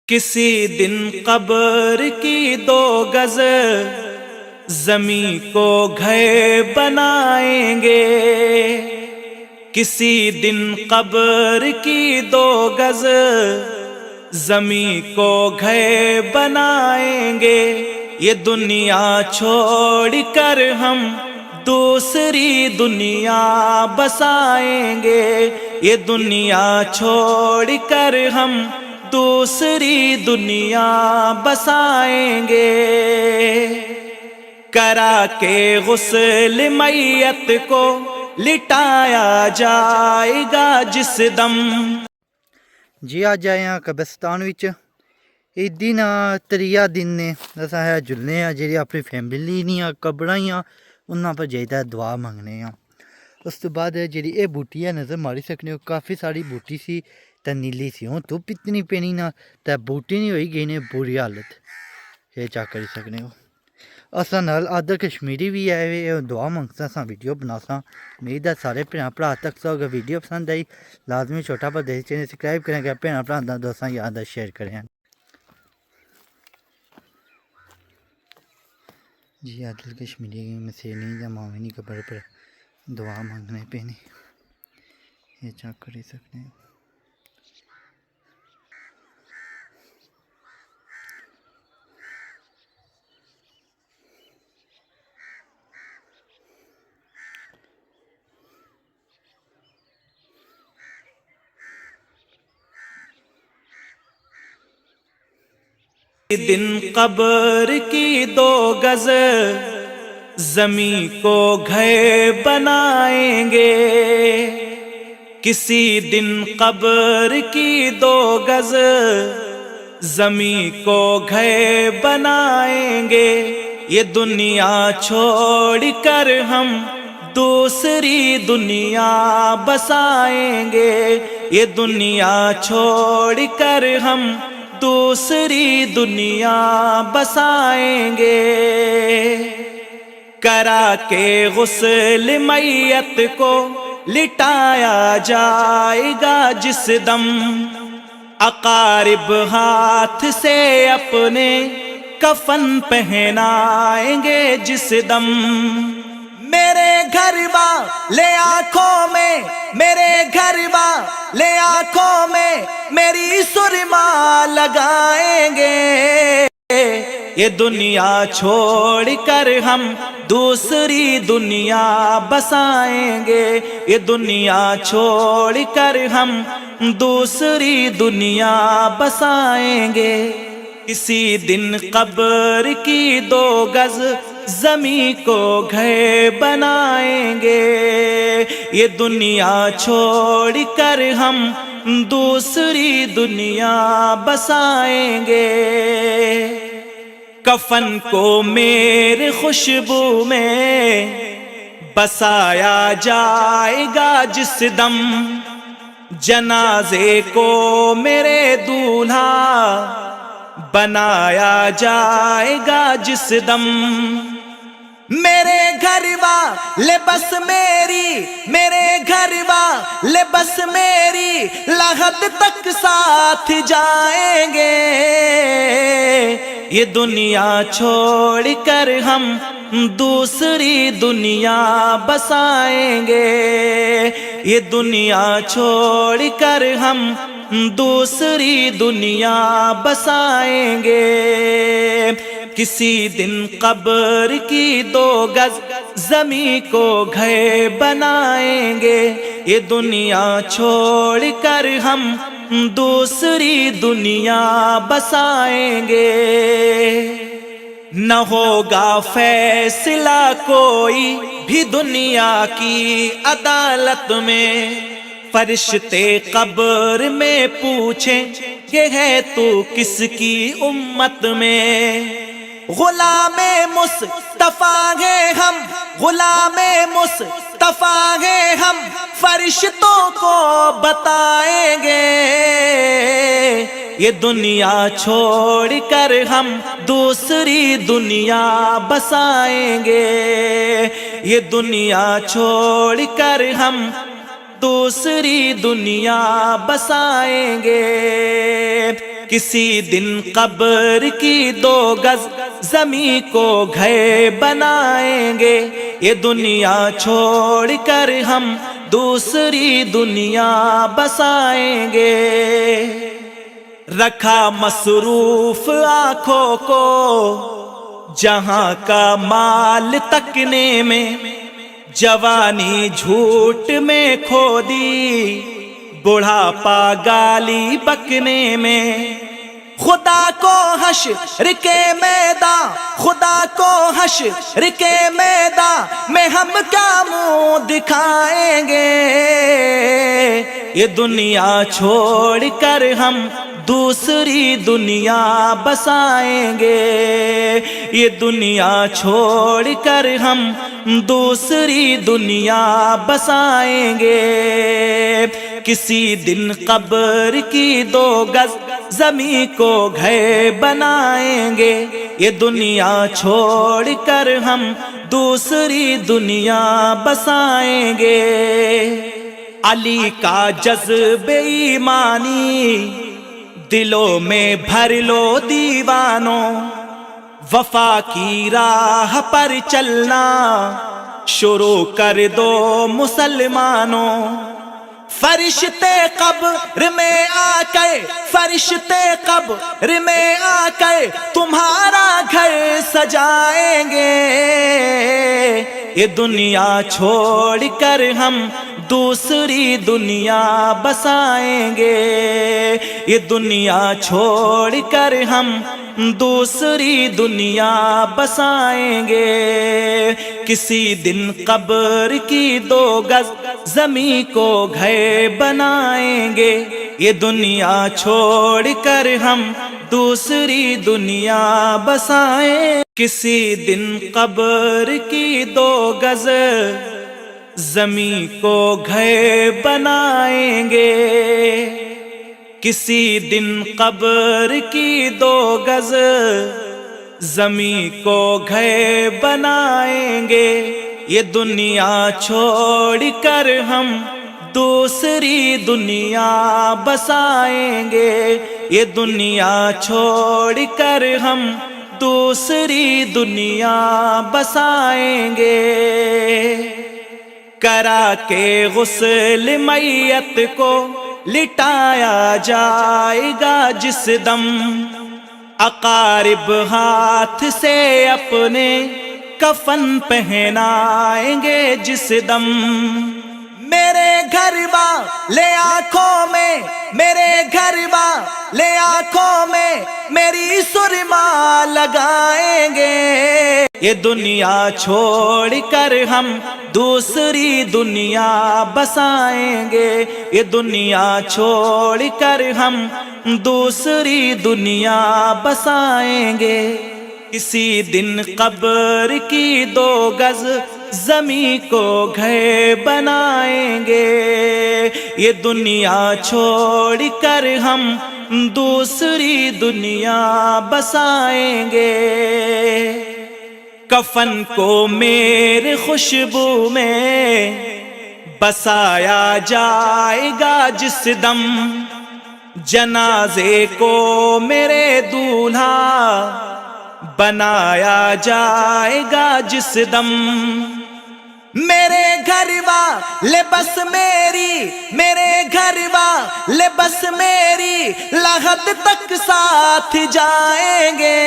کسی دن قبر کی 2 گز زمین کو گھر بنائیں گے، کسی دن قبر کی 2 گز زمین کو گھر بنائیں گے، یہ دنیا چھوڑ کر ہم دوسری دنیا بسائیں گے، یہ دنیا چھوڑ کر ہم دوسری دنیا بسائیں گے، کرا کے غسل میت کو لٹایا جائے گا جس دم۔ جی آج آئے ہیں قبرستان وچ ایدی نا تریا دن نے اساں ہے جلنے ہیں جی اپنی فیملی نیاں قبراں ہی انہاں پر جائیدا دعا منگنے ہیں۔ اس تو بعد جی اے بوٹی ہے نظر ماری سکنے ہو، کافی ساری بوٹی سی تے نیلی سی، ہوں دھوپ اتنی پینی نا تے بوٹی نہیں ہوئی گئی نے بری حالت، یہ چیک کری سکنے ہو۔ اساں نال آدر کشمیری بھی آئے ہوئے دعا منگساں اساں ویڈیو بناساں، امید ہے سارے بھیڑاں بھرا تک سو اگر ویڈیو پسند آئی لازمی چھوٹا پر دیکھ چینل سبسکرائب کریں گے، بھیڑاں بھرا دوستاں یاد شیئر کریں۔ جی عادل کشمیری مسینی یا ماوینی قبر پر دعا مانگنے پینے، یہ چیک کری سکتے ہیں۔ دن قبر کی 2 گز زمین کو گھر بنائیں گے، کسی دن قبر کی 2 گز زمین کو گھر بنائیں گے، یہ دنیا چھوڑ کر ہم دوسری دنیا بسائیں گے، یہ دنیا چھوڑ کر ہم دوسری دنیا بسائیں گے، کرا کے غسل میت کو لٹایا جائے گا جس دم، اقارب ہاتھ سے اپنے کفن پہنائیں گے جس دم، میرے گھر والے آنکھوں میں، میرے گھر والے آنکھوں میں میری سرما لگائیں گے، یہ دنیا چھوڑ کر ہم دوسری دنیا بسائیں گے، یہ دنیا چھوڑ کر ہم دوسری دنیا بسائیں گے، کسی دن قبر کی 2 گز زمین کو گھر بنائیں گے، یہ دنیا چھوڑ کر ہم دوسری دنیا بسائیں گے، کفن کو میرے خوشبو میں بسایا جائے گا جس دم، جنازے کو میرے دولہا بنایا جائے گا جس دم، میرے گھر والے بس میری، میرے گھر والے بس میری لحد تک ساتھ جائیں گے، یہ دنیا چھوڑ کر ہم دوسری دنیا بسائیں گے، یہ دنیا چھوڑ کر ہم دوسری دنیا بسائیں گے، کسی دن قبر کی 2 گز زمین کو گھر بنائیں گے، یہ دنیا چھوڑ کر ہم دوسری دنیا بسائیں گے، نہ ہوگا فیصلہ کوئی بھی دنیا کی عدالت میں، فرشتے قبر میں پوچھیں کہ ہے تو کس کی امت میں، غلام مصطفیٰ ہیں ہم، غلام مصطفیٰ ہیں ہم، فرشتوں کو بتائیں گے، یہ دنیا چھوڑ کر ہم دوسری دنیا بسائیں گے، یہ دنیا چھوڑ کر ہم دوسری دنیا بسائیں گے، کسی دن قبر کی 2 گز زمین کو گھر بنائیں گے، یہ دنیا چھوڑ کر ہم دوسری دنیا بسائیں گے۔ رکھا مصروف آنکھوں کو جہاں کا مال تکنے میں، جوانی جھوٹ میں کھو دی، بڑھاپا گالی بکنے میں۔ خدا کو حشر کے میدان، خدا کو حشر کے میدان میں ہم کیا منہ دکھائیں گے، یہ دنیا چھوڑ کر ہم دوسری دنیا بسائیں گے، یہ دنیا چھوڑ کر ہم دوسری دنیا بسائیں گے۔ کسی دن قبر کی 2 گز زمین کو گھر بنائیں گے، یہ دنیا چھوڑ کر ہم دوسری دنیا بسائیں گے۔ علی کا جذب ایمانی دلوں میں بھر لو دیوانوں، وفا کی راہ پر چلنا شروع کر دو مسلمانوں۔ فرشتے قبر میں آ کے، فرشتے قبر میں آ کے تمہارا گھر سجائیں گے، یہ دنیا چھوڑ کر ہم دوسری دنیا بسائیں گے، یہ دنیا چھوڑ کر ہم دوسری دنیا بسائیں گے۔ کسی دن قبر کی 2 گز زمین کو گھر بنائیں گے، یہ دنیا چھوڑ کر ہم دوسری دنیا بسائیں۔ کسی دن قبر کی 2 گز زمین کو گھر بنائیں گے، کسی دن قبر کی 2 گز زمین کو گھر بنائیں گے، یہ دنیا چھوڑ کر ہم دوسری دنیا بسائیں گے، یہ دنیا چھوڑ کر ہم دوسری دنیا بسائیں گے۔ کرا کے غسل میت کو لٹایا جائے گا جس دم، اقارب ہاتھ سے اپنے کفن پہنائیں گے جس دم۔ میرے گھر والے آنکھوں میں، میرے گھر والے آنکھوں میں میری سرما لگائیں گے، یہ دنیا چھوڑ کر ہم دوسری دنیا بسائیں گے، یہ دنیا چھوڑ کر ہم دوسری دنیا بسائیں گے۔ کسی دن قبر کی 2 گز زمین کو گھر بنائیں گے، یہ دنیا چھوڑ کر ہم دوسری دنیا بسائیں گے۔ کفن کو میرے خوشبو میں بسایا جائے گا جس دم، جنازے کو میرے دولہا بنایا جائے گا جس دم۔ میرے گھر والے بس میری، میرے گھر والے بس میری لحد تک ساتھ جائیں گے،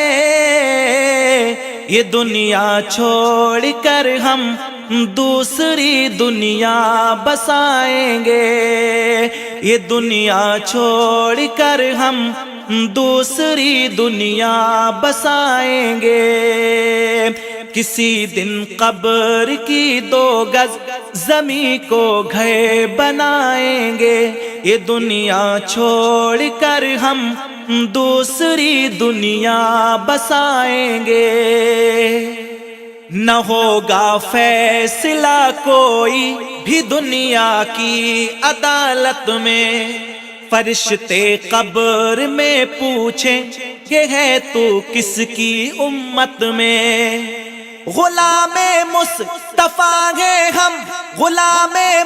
یہ دنیا چھوڑ کر ہم دوسری دنیا بسائیں گے، یہ دنیا چھوڑ کر ہم دوسری دنیا بسائیں گے۔ کسی دن قبر کی 2 گز زمین کو گھر بنائیں گے، یہ دنیا چھوڑ کر ہم دوسری دنیا بسائیں گے۔ نہ ہوگا فیصلہ کوئی بھی دنیا کی عدالت میں، فرشتے قبر میں پوچھیں کہ ہے تو کس کی امت میں۔ غلام مصطفیٰ ہیں ہم، غلام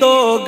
2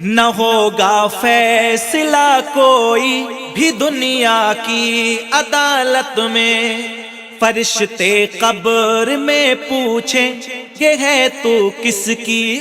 نہ ہوگا فیصلہ کوئی بھی دنیا کی عدالت میں، فرشتے قبر میں پوچھیں کہ ہے تو کس کی